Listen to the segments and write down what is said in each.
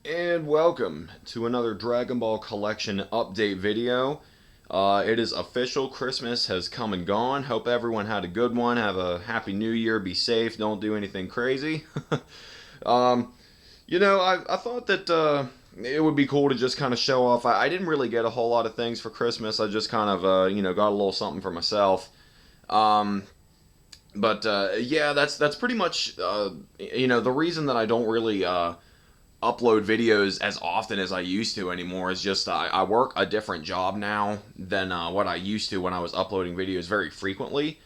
And welcome to another Dragon Ball Collection update video. It is official. Christmas has come and gone. Hope everyone had a good one. Have a happy new year. Be safe. Don't do anything crazy. um, I thought that it would be cool to just kind of show off. I didn't really get a whole lot of things for Christmas. I just kind of, got a little something for myself. Um, but that's pretty much, the reason that I don't really upload videos as often as I used to anymore is just I work a different job now than what I used to when I was uploading videos very frequently,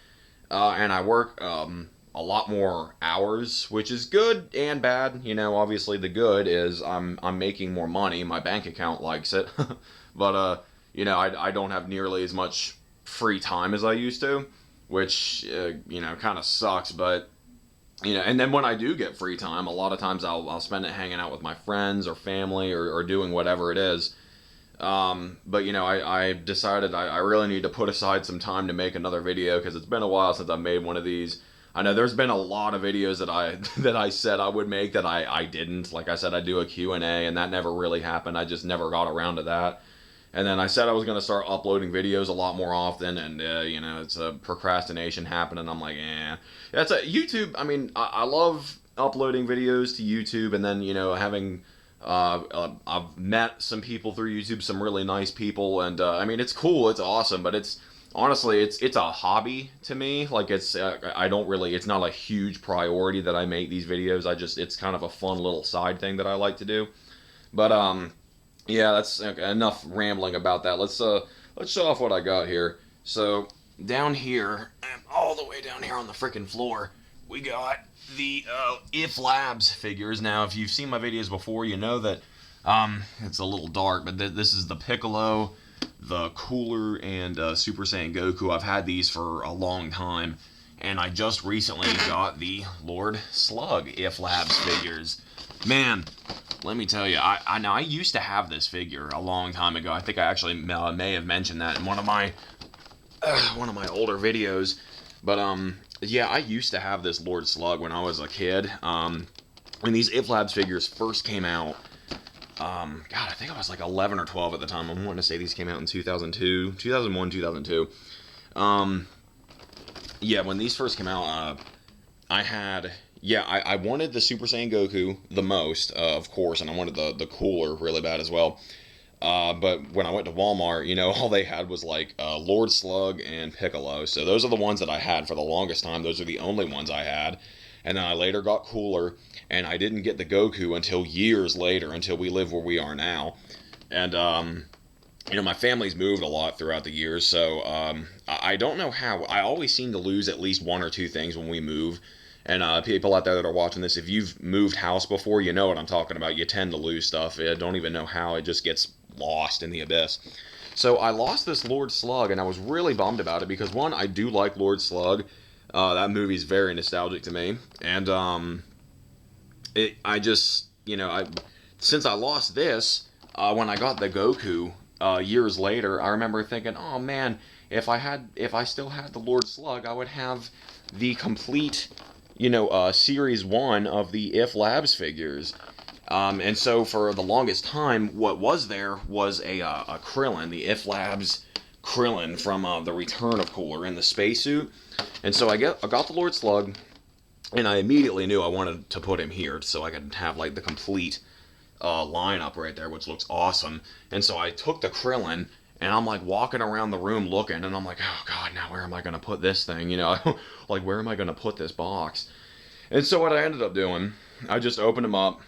and I work a lot more hours, which is good and bad. Obviously the good is I'm making more money. My bank account likes it, but I don't have nearly as much free time as I used to, which kind of sucks, but and then when I do get free time, a lot of times I'll spend it hanging out with my friends or family or doing whatever it is. I decided I really need to put aside some time to make another video because it's been a while since I've made one of these. I know there's been a lot of videos that I that I said I would make that I didn't. Like I said, I'd do a Q&A, and that never really happened. I just never got around to that. And then I said I was going to start uploading videos a lot more often, and it's a procrastination happening. I'm like, that's a YouTube. I mean, I love uploading videos to YouTube, and then having I've met some people through YouTube, some really nice people, and I mean, it's cool, it's awesome, but it's honestly it's a hobby to me. Like I don't really, it's not a huge priority that I make these videos. It's kind of a fun little side thing that I like to do, but. Yeah, that's enough rambling about that. Let's show off what I got here. So down here, all the way down here on the freaking floor, we got the If Labs figures. Now, if you've seen my videos before, you know that it's a little dark, but this is the Piccolo, the Cooler, and Super Saiyan Goku. I've had these for a long time, and I just recently got the Lord Slug If Labs figures. Man, let me tell you, I used to have this figure a long time ago. I think I actually may have mentioned that in one of my older videos. But yeah, I used to have this Lord Slug when I was a kid. When these If Labs figures first came out, God, I think I was like 11 or 12 at the time. I'm wanting to say these came out in 2002, 2001, 2002. Yeah, when these first came out, I wanted the Super Saiyan Goku the most, of course, and I wanted the Cooler really bad as well. But when I went to Walmart, all they had was like Lord Slug and Piccolo. So those are the ones that I had for the longest time. Those are the only ones I had. And then I later got Cooler, and I didn't get the Goku until years later, until we live where we are now. And, my family's moved a lot throughout the years, so I don't know how. I always seem to lose at least one or two things when we move. And people out there that are watching this, if you've moved house before, you know what I'm talking about. You tend to lose stuff. I don't even know how. It just gets lost in the abyss. So I lost this Lord Slug, and I was really bummed about it because, one, I do like Lord Slug. That movie's very nostalgic to me. And since I lost this, when I got the Goku years later, I remember thinking, oh man, if I still had the Lord Slug, I would have the complete Series 1 of the If Labs figures. And so for the longest time, what was there was a Krillin, the If Labs Krillin from the Return of Cooler in the spacesuit. And so I got the Lord Slug, and I immediately knew I wanted to put him here so I could have like the complete lineup right there, which looks awesome. And so I took the Krillin, and I'm like walking around the room looking, and I'm like, oh god, now where am I going to put this thing? Like where am I going to put this box? And so what I ended up doing, I just opened him up,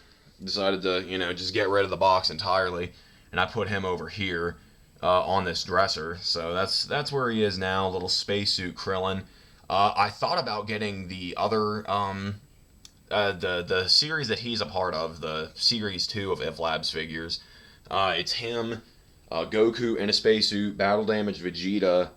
decided to, just get rid of the box entirely, and I put him over here on this dresser. So that's where he is now, little spacesuit Krillin. I thought about getting the other, the series that he's a part of, the Series 2 of If Labs figures. It's him, Goku in a spacesuit, Battle Damage Vegeta,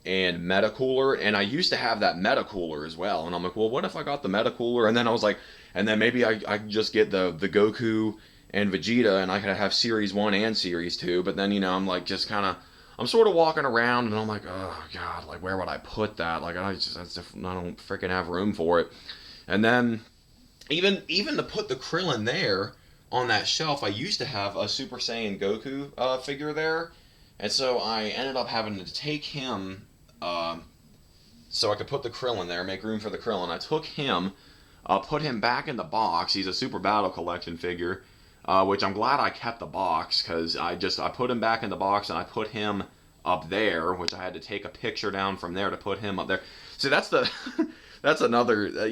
and Metacooler. And I used to have that Metacooler as well. And I'm like, well, what if I got the Metacooler? And then I was like, and then maybe I could just get the Goku and Vegeta, and I could have Series 1 and Series 2. But then, I'm like just kind of, I'm sort of walking around, and I'm like, oh god, like where would I put that? Like I don't freaking have room for it. And then even to put the Krillin there on that shelf, I used to have a Super Saiyan Goku figure there, and so I ended up having to take him so I could put the Krillin there, make room for the Krillin. I took him, put him back in the box. He's a Super Battle Collection figure, which I'm glad I kept the box, because I put him back in the box and I put him up there, which I had to take a picture down from there to put him up there. So that's the that's another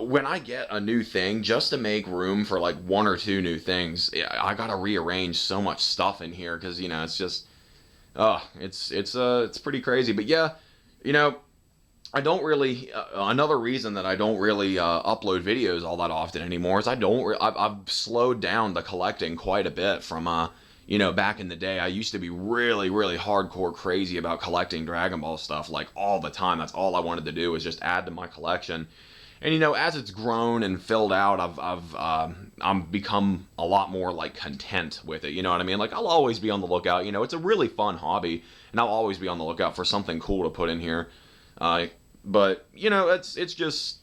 when I get a new thing, just to make room for like one or two new things, I gotta rearrange so much stuff in here, because it's just it's pretty crazy. But yeah, I don't really. Another reason that I don't really upload videos all that often anymore is I've slowed down the collecting quite a bit from back in the day. I used to be really, really hardcore crazy about collecting Dragon Ball stuff like all the time. That's all I wanted to do, was just add to my collection. And as it's grown and filled out, I've become a lot more like content with it. You know what I mean? Like, I'll always be on the lookout. It's a really fun hobby, and I'll always be on the lookout for something cool to put in here. But it's just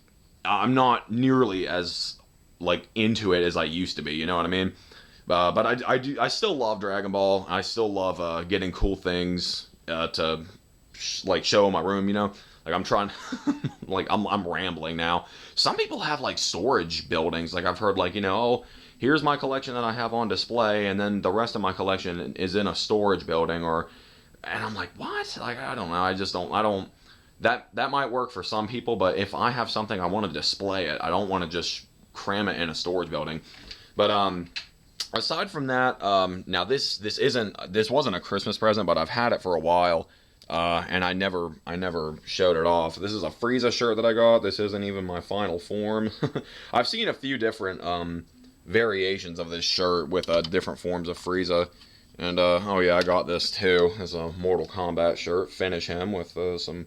I'm not nearly as like into it as I used to be. You know what I mean? But I still love Dragon Ball. I still love getting cool things to like show in my room. Like, I'm trying, like, I'm rambling now. Some people have like storage buildings. Like, I've heard, like, oh, here's my collection that I have on display, and then the rest of my collection is in a storage building. And I'm like, what? Like, I don't know. I don't. That might work for some people, but if I have something I want to display it, I don't want to just cram it in a storage building. But aside from that, now this wasn't a Christmas present, but I've had it for a while. And I never showed it off. This is a Frieza shirt that I got. This isn't even my final form. I've seen a few different variations of this shirt with different forms of Frieza. And oh yeah, I got this too. It's a Mortal Kombat shirt. Finish him with some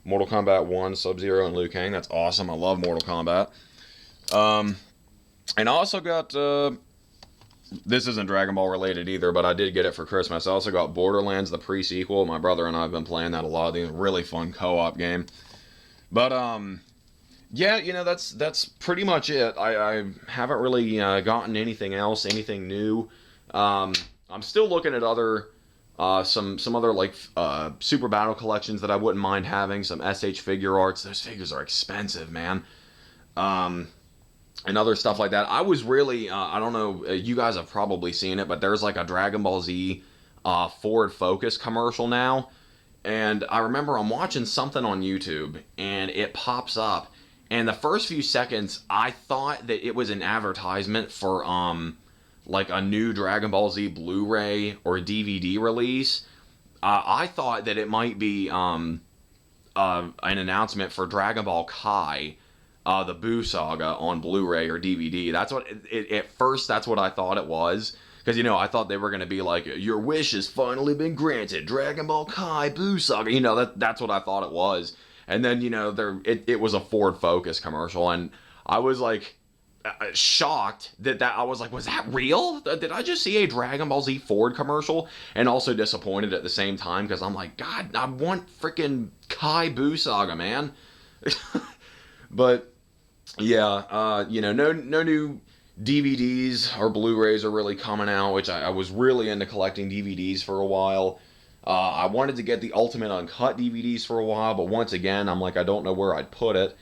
Mortal Kombat 1, Sub-Zero, and Liu Kang. That's awesome. I love Mortal Kombat. And I also got this isn't Dragon Ball related either, but I did get it for Christmas. I also got Borderlands, the pre-sequel. My brother and I have been playing that a lot. It's a really fun co-op game. But yeah, that's pretty much it. I haven't really gotten anything else, anything new. I'm still looking at other some other like Super Battle collections that I wouldn't mind having. Some SH figure arts. Those figures are expensive, man. And other stuff like that. I was really, I don't know, you guys have probably seen it, but there's like a Dragon Ball Z Ford Focus commercial now. And I remember I'm watching something on YouTube, and it pops up. And the first few seconds, I thought that it was an advertisement for like a new Dragon Ball Z Blu-ray or DVD release. I thought that it might be an announcement for Dragon Ball Kai. The Buu Saga on Blu-ray or DVD. That's what at first that's what I thought it was, because I thought they were going to be like, your wish has finally been granted, Dragon Ball Kai Buu Saga. That's what I thought it was. And then it was a Ford Focus commercial, and I was like shocked that I was like, was that real? Did I just see a Dragon Ball Z Ford commercial? And also disappointed at the same time, because I'm like, God, I want freaking Kai Buu Saga, man. But yeah, no new DVDs or Blu-rays are really coming out, which I was really into collecting DVDs for a while. I wanted to get the Ultimate Uncut DVDs for a while, but once again, I'm like, I don't know where I'd put it.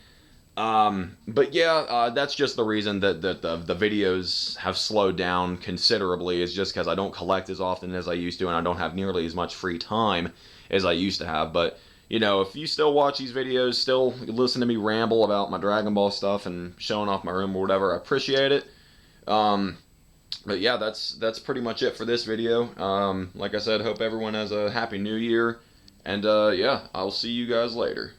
But yeah, that's just the reason that the videos have slowed down considerably, is just because I don't collect as often as I used to, and I don't have nearly as much free time as I used to have. But if you still watch these videos, still listen to me ramble about my Dragon Ball stuff and showing off my room or whatever, I appreciate it. But yeah, that's pretty much it for this video. Like I said, hope everyone has a happy new year, and yeah, I'll see you guys later.